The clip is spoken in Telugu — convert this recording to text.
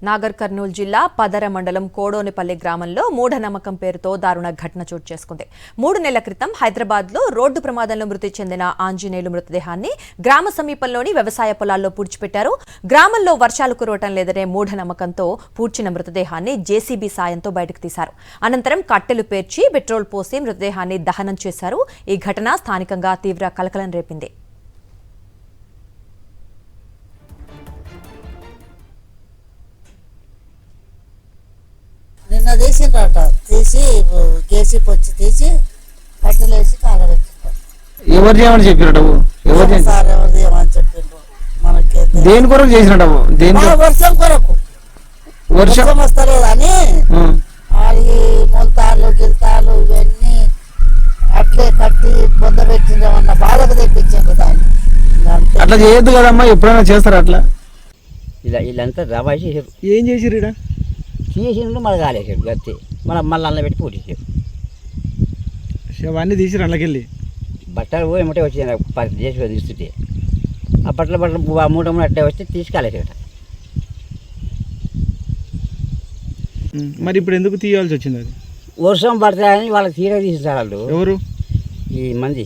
నాగర్కర్నూల్ జిల్లా పదర మండలం కోడోనిపల్లి గ్రామంలో మూఢనమ్మకం పేరుతో దారుణ ఘటన చోటు చేసుకుంది. 3 నెలల క్రితం హైదరాబాద్లో రోడ్డు ప్రమాదంలో మృతి చెందిన ఆంజనేయులు మృతదేహాన్ని గ్రామ సమీపంలోని వ్యవసాయ పొలాల్లో పూడ్చిపెట్టారు. గ్రామంలో వర్షాలు కురవటం లేదనే మూఢనమ్మకంతో పూడ్చిన మృతదేహాన్ని జేసీబీ సాయంతో బయటకు తీశారు. అనంతరం కట్టెలు పేర్చి పెట్రోల్ పోసి మృతదేహాన్ని దహనం చేశారు. ఈ ఘటన స్థానికంగా తీవ్ర కలకలం రేపింది. నిన్న తీసిండ్రట, తీసి కేసీ పొచ్చి తీసి కట్టెలు వేసి కాలబెట్టిండ్రు. ఎవరు చేయమని చెప్పినట్టు సార్ ఎవరు చేయమని చెప్పిండ్రు. మనకి దేని కొరకు చేసినట్టు వర్షం కొరకు, వర్షం వస్తలేదు అని వాళ్ళకి మొలతాలు గిల్తాలు ఇవన్నీ అట్లే కట్టి బొంద పెట్టిండ్రమన్న బాధకు తెప్పించిండ్రు దాన్ని. అట్లా చేయొద్దు కదమ్మా, ఎప్పుడైనా చేస్తారు అట్లా. వీళ్ళంతా రవాయి చేసారు. ఏం చేసిరు ఇక్కడ? చేసిండ్రు మళ్ళీ కాలేసాడు గట్టి మళ్ళీ అన్న పెట్టి పూటేసాడు. అవన్నీ తీసిరు అందులోకెళ్ళి బట్టలు పోయి ఏమంటే వచ్చాను 10 చేసి తీస్తుంటే ఆ బట్టలు మూట అట్టే వస్తే తీసుకెళ్ళేసాడు. మరి ఇప్పుడు ఎందుకు తీయాల్సి వచ్చింది? అది వర్షం పడతాయని వాళ్ళకి తీర తీసేసారు వాళ్ళు. ఎవరు? ఈ మంది